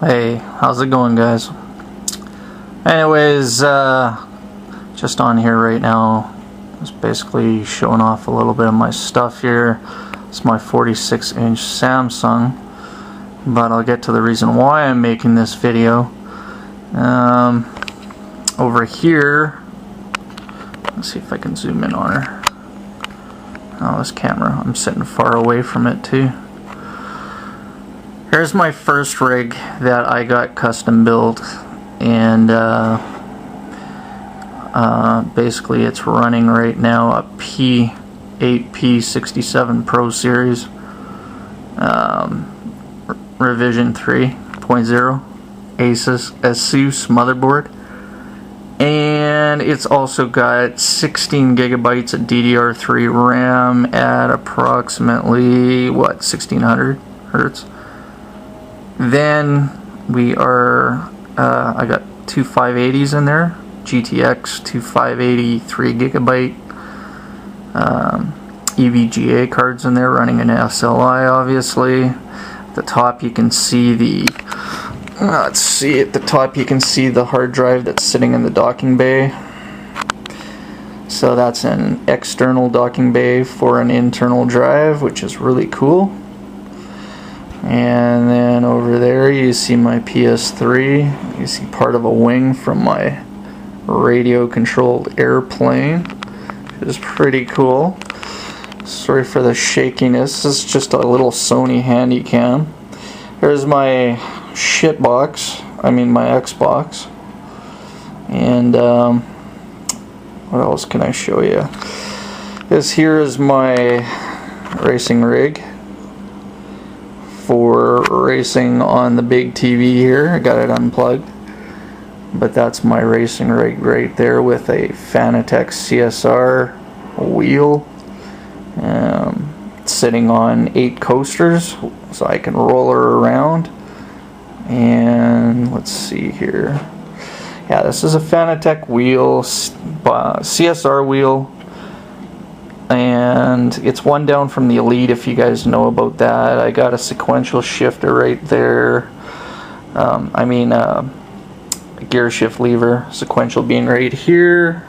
Hey, how's it going, guys? Anyways, just on here right now, just basically showing off a little bit of my stuff here. It's my 46-inch Samsung, but I'll get to the reason why I'm making this video. Over here, let's see if I can zoom in on her. Oh, this camera, I'm sitting far away from it too. Here's my first rig that I got custom built, and basically it's running right now a P8P67 Pro Series revision 3.0 ASUS motherboard, and it's also got 16 gigabytes of DDR3 RAM at approximately 1600 hertz. Then we are, I got two 580s in there, GTX 2580 3GB EVGA cards in there, running an SLI obviously. At the top you can see the, let's see, at the top you can see the hard drive that's sitting in the docking bay. So that's an external docking bay for an internal drive, which is really cool. And then over there you see my PS3. You see part of a wing from my radio controlled airplane, which is pretty cool. Sorry for the shakiness. This is just a little Sony Handycam. Here's my shit box, my Xbox. And what else can I show you? This here is my racing rig for racing on the big TV here. I got it unplugged, but that's my racing rig right there with a Fanatec CSR wheel, sitting on 8 coasters so I can roll her around. And let's see here, yeah, this is a Fanatec wheel, CSR wheel, and it's one down from the Elite, if you guys know about that. I got a sequential shifter right there, a gear shift lever, sequential being right here.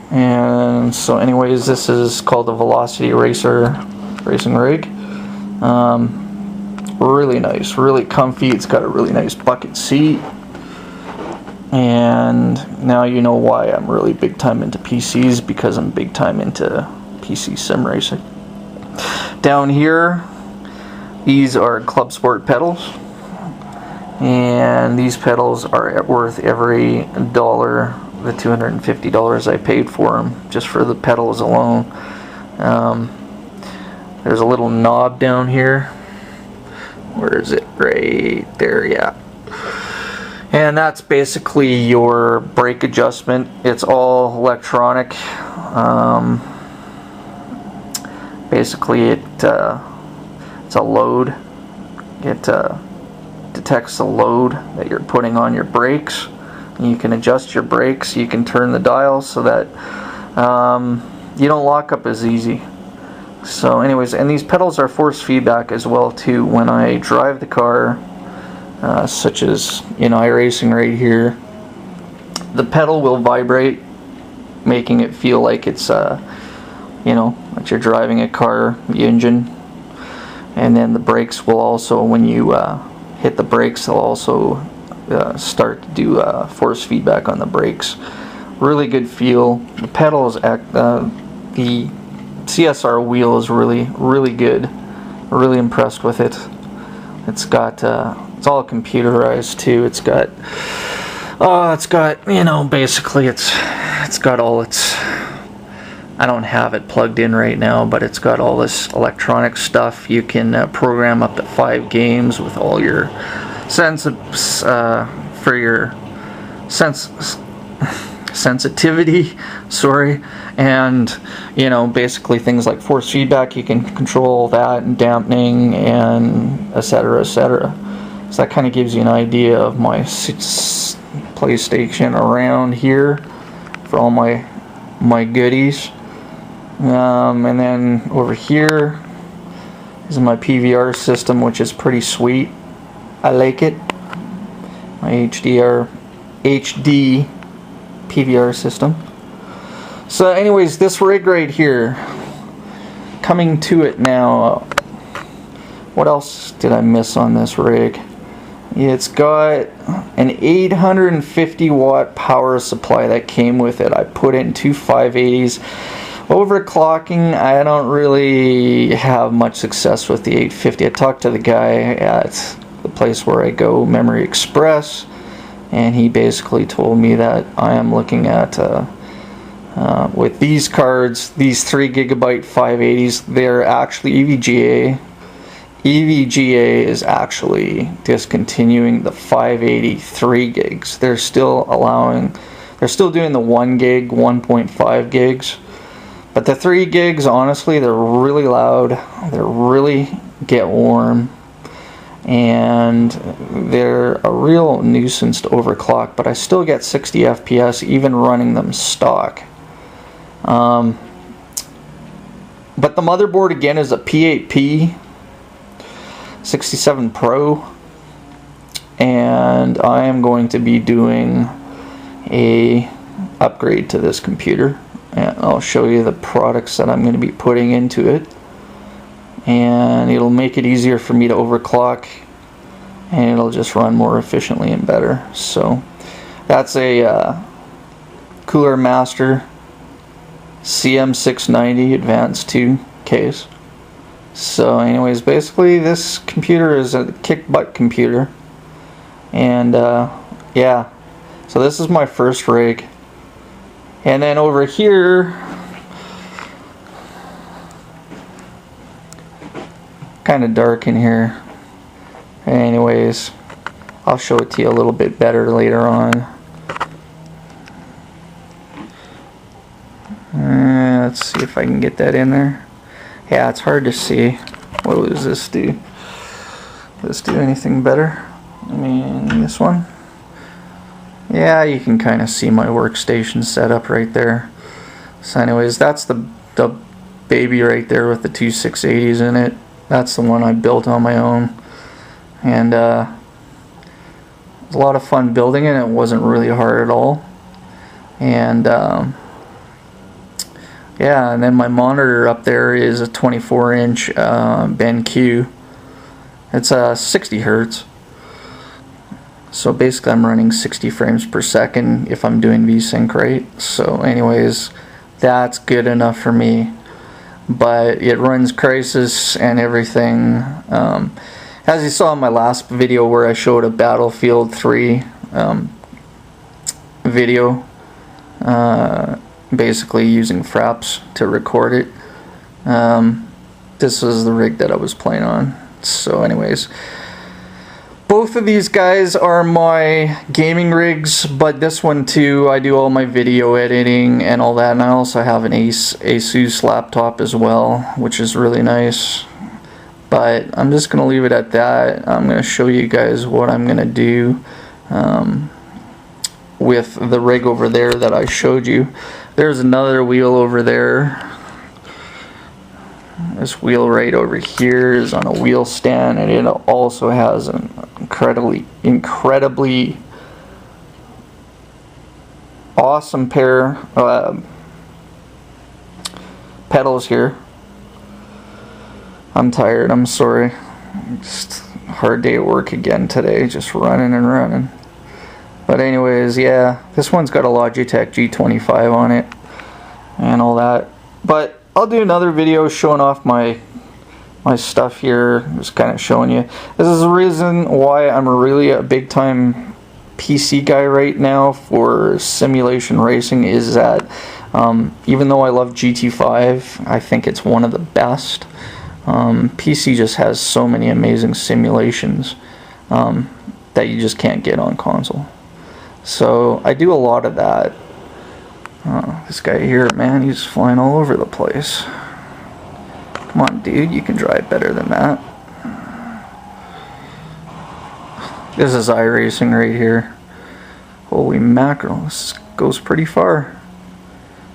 And so anyways, this is called the Velocity Racer racing rig. Really nice, really comfy. It's got a really nice bucket seat. And now you know why I'm really big time into PCs, because I'm big time into PC sim racing. Down here, these are Club Sport pedals, and these pedals are worth every dollar, the $250 I paid for them, just for the pedals alone. There's a little knob down here. Where is it? Right there, yeah. And that's basically your brake adjustment. It's all electronic. Basically, it's a load. It detects the load that you're putting on your brakes. And you can adjust your brakes. You can turn the dial so that you don't lock up as easy. So anyways, and these pedals are force feedback as well too. When I drive the car, such as iRacing right here, the pedal will vibrate, making it feel like it's that you're driving a car, the engine. And then the brakes will also, when you hit the brakes, they'll also start to do force feedback on the brakes. Really good feel. The pedals the CSR wheel is really good. Really impressed with it. It's got it's all computerized too. It's got basically it's got all its, I don't have it plugged in right now, but it's got all this electronic stuff. You can program up to 5 games with all your sensitivity, sorry, and basically things like force feedback, you can control that, and dampening, and etc. So that kind of gives you an idea of my PlayStation around here for all my goodies. And then over here is my PVR system, which is pretty sweet. I like it. My HD PVR system. So anyways, this rig right here, coming to it now. What else did I miss on this rig? It's got an 850 watt power supply that came with it. I put in two 580s. Overclocking, I don't really have much success with the 850. I talked to the guy at the place where I go, Memory Express, and he basically told me that I am looking at with these cards, these 3GB 580s, they're actually EVGA. EVGA is actually discontinuing the 580 3 gigs. They're still doing the 1 gig, 1.5 gigs. But the 3 gigs, honestly, they're really loud. They really get warm. And they're a real nuisance to overclock. But I still get 60 FPS even running them stock. But the motherboard, again, is a P8P 67 Pro, and I am going to be doing a upgrade to this computer, and I'll show you the products that I'm going to be putting into it, and it'll make it easier for me to overclock, and it'll just run more efficiently and better. So that's a Cooler Master CM690 Advanced 2 case. So anyways, basically this computer is a kick-butt computer, and yeah, so this is my first rig. And then over here, kind of dark in here. Anyways, I'll show it to you a little bit better later on. Let's see if I can get that in there. Yeah, it's hard to see. What does this do? Does this do anything better? I mean, this one? Yeah, you can kind of see my workstation setup right there. So anyways, that's the baby right there with the two 680s in it. That's the one I built on my own. And it was a lot of fun building it. It wasn't really hard at all. And yeah, and then my monitor up there is a 24-inch BenQ. It's 60 Hertz. So basically I'm running 60 frames per second if I'm doing VSync right. So anyways, that's good enough for me. But it runs Crysis and everything. As you saw in my last video where I showed a Battlefield 3 video, basically using Fraps to record it. This is the rig that I was playing on. So anyways, both of these guys are my gaming rigs, but this one too, I do all my video editing and all that, and I also have an Asus laptop as well, which is really nice. But I'm just going to leave it at that. I'm going to show you guys what I'm going to do with the rig over there that I showed you. There's another wheel over there. This wheel right over here is on a wheel stand, and it also has an incredibly awesome pair pedals here. I'm tired, I'm sorry. Just a hard day at work again today, just running and running. But anyways, yeah, this one's got a Logitech G25 on it and all that. But I'll do another video showing off my stuff here, just kind of showing you. This is the reason why I'm really a big time PC guy right now for simulation racing, is that even though I love GT5, I think it's one of the best. PC just has so many amazing simulations that you just can't get on console. So I do a lot of that. This guy here, man, he's flying all over the place. Come on, dude, you can drive better than that. This is iRacing right here. Holy mackerel, this goes pretty far.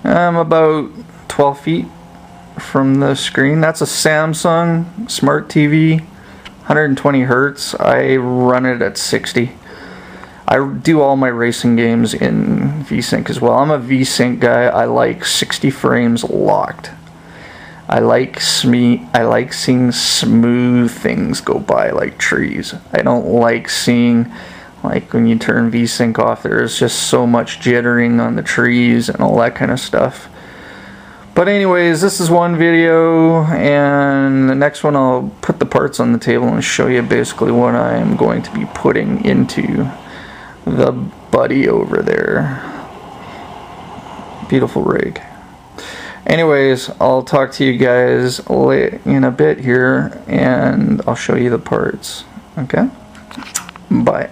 I'm about 12 feet from the screen. That's a Samsung Smart TV, 120 hertz. I run it at 60. I do all my racing games in VSync as well. I'm a VSync guy. I like 60 frames locked. I like seeing smooth things go by like trees. I don't like seeing, like, when you turn VSync off, there's just so much jittering on the trees and all that kind of stuff. But anyways, this is one video, and the next one I'll put the parts on the table and show you basically what I'm going to be putting into the buddy over there. Beautiful rig. Anyways, I'll talk to you guys in a bit here, and I'll show you the parts. Okay? Bye.